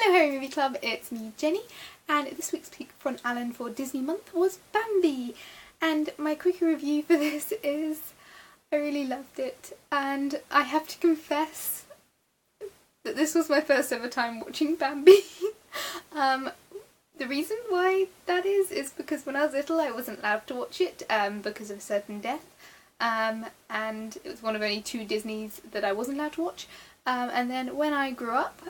Hello Harry Movie Club, it's me Jenny, and this week's pick from Alan for Disney Month was Bambi. And my quick review for this is I really loved it, and I have to confess that this was my first ever time watching Bambi. The reason why that is because when I was little I wasn't allowed to watch it because of a certain death, and it was one of only 2 Disneys that I wasn't allowed to watch. And then when I grew up,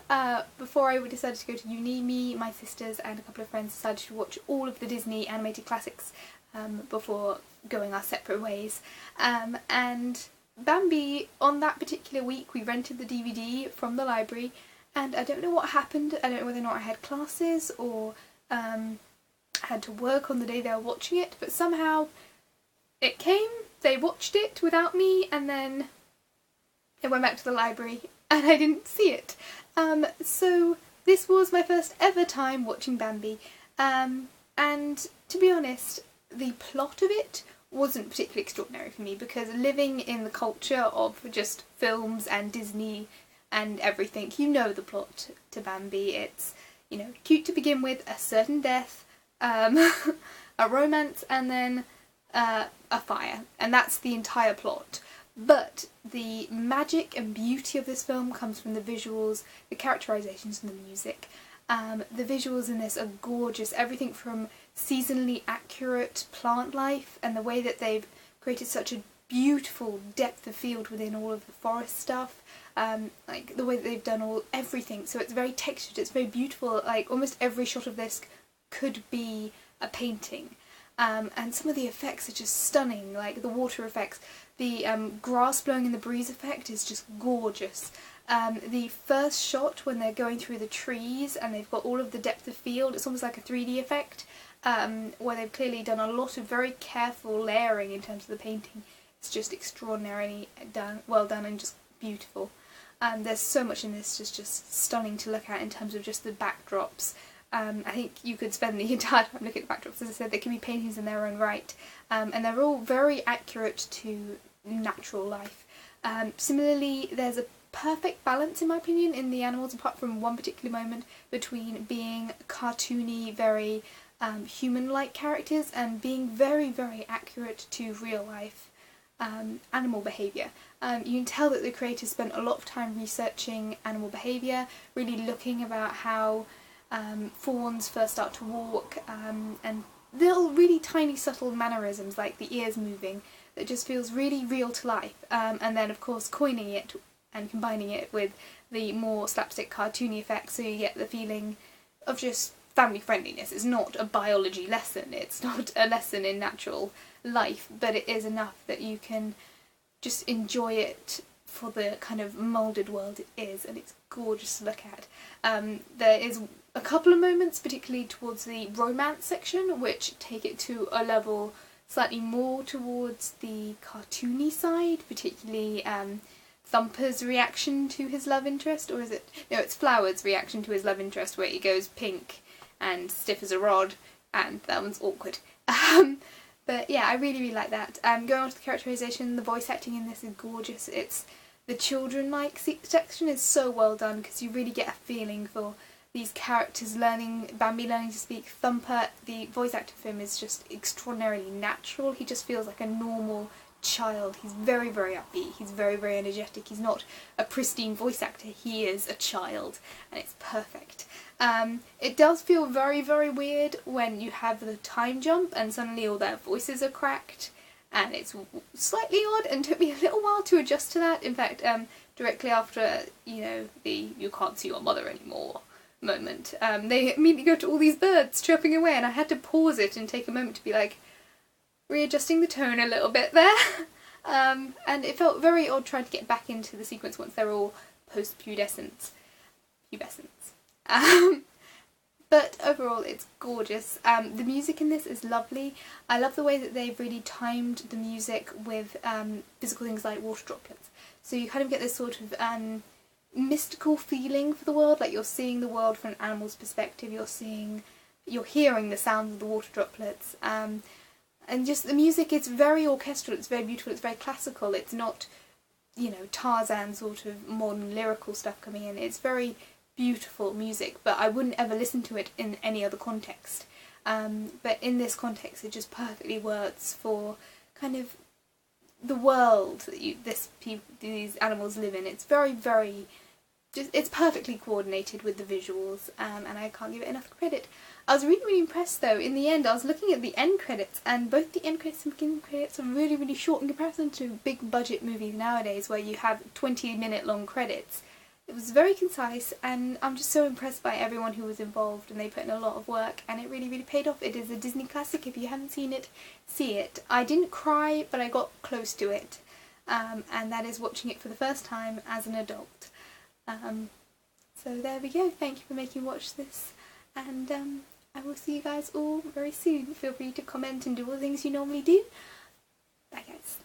before I decided to go to uni, me, my sisters and a couple of friends decided to watch all of the Disney animated classics before going our separate ways. And Bambi, on that particular week, we rented the DVD from the library, and I don't know what happened. I don't know whether or not I had classes or had to work on the day they were watching it, but somehow it came, they watched it without me, and then it went back to the library and I didn't see it. So this was my first ever time watching Bambi, and to be honest, the plot of it wasn't particularly extraordinary for me, because living in the culture of just films and Disney and everything, you know the plot to Bambi. It's, you know, cute to begin with, a certain death, a romance, and then a fire, and that's the entire plot. But the magic and beauty of this film comes from the visuals, the characterizations and the music. The visuals in this are gorgeous, everything from seasonally accurate plant life and the way that they've created such a beautiful depth of field within all of the forest stuff, like the way that they've done everything, so it's very textured, it's very beautiful, like almost every shot of this could be a painting. And some of the effects are just stunning, like the water effects. The grass blowing in the breeze effect is just gorgeous. The first shot when they're going through the trees and they've got all of the depth of field, it's almost like a 3D effect, where they've clearly done a lot of very careful layering in terms of the painting. It's just extraordinarily well done and just beautiful. There's so much in this just stunning to look at in terms of just the backdrops. I think you could spend the entire time looking at the backdrops. As I said, they can be paintings in their own right, and they're all very accurate to natural life. Similarly, there's a perfect balance, in my opinion, in the animals, apart from one particular moment, between being cartoony, very human-like characters and being very, very accurate to real life animal behaviour. You can tell that the creators spent a lot of time researching animal behaviour, really looking about how fawns first start to walk, and little really tiny subtle mannerisms like the ears moving that just feels really real to life, and then of course coining it and combining it with the more slapstick cartoony effects, so you get the feeling of just family friendliness. It's not a biology lesson, it's not a lesson in natural life, but it is enough that you can just enjoy it for the kind of moulded world it is, and it's gorgeous to look at. There is a couple of moments, particularly towards the romance section, which take it to a level slightly more towards the cartoony side, particularly Thumper's reaction to his love interest, or is it? No, it's Flower's reaction to his love interest, where he goes pink and stiff as a rod, and that one's awkward. But yeah, I really, really like that. Going on to the characterisation, the voice acting in this is gorgeous. It's the children-like section is so well done, because you really get a feeling for these characters learning, Bambi learning to speak. Thumper, the voice actor for him is just extraordinarily natural. He just feels like a normal child. He's very, very upbeat, he's very, very energetic. He's not a pristine voice actor, he is a child, and it's perfect. It does feel very, very weird when you have the time jump and suddenly all their voices are cracked, and it's slightly odd, and took me a little while to adjust to that. In fact, directly after, you know, the "you can't see your mother anymore" moment, they immediately go to all these birds chirping away, and I had to pause it and take a moment to be like, readjusting the tone a little bit there. And it felt very odd trying to get back into the sequence once they're all post-pubescence. But overall it's gorgeous. The music in this is lovely. I love the way that they've really timed the music with physical things like water droplets. So you kind of get this sort of mystical feeling for the world, like you're seeing the world from an animal's perspective, you're hearing the sounds of the water droplets. And just the music is very orchestral, it's very beautiful, it's very classical, it's not, you know, Tarzan sort of modern lyrical stuff coming in. It's very beautiful music, but I wouldn't ever listen to it in any other context. But in this context it just perfectly works for kind of the world that these animals live in. It's very, very, it's perfectly coordinated with the visuals, and I can't give it enough credit. I was really, really impressed though. In the end, I was looking at the end credits, and both the end credits and beginning credits are really, really short in comparison to big budget movies nowadays where you have 20-minute long credits. It was very concise, and I'm just so impressed by everyone who was involved, and they put in a lot of work, and it really, really paid off. It is a Disney classic. If you haven't seen it, see it. I didn't cry, but I got close to it, and that is watching it for the first time as an adult. So there we go. Thank you for making me watch this, and I will see you guys all very soon. Feel free to comment and do all the things you normally do. Bye guys.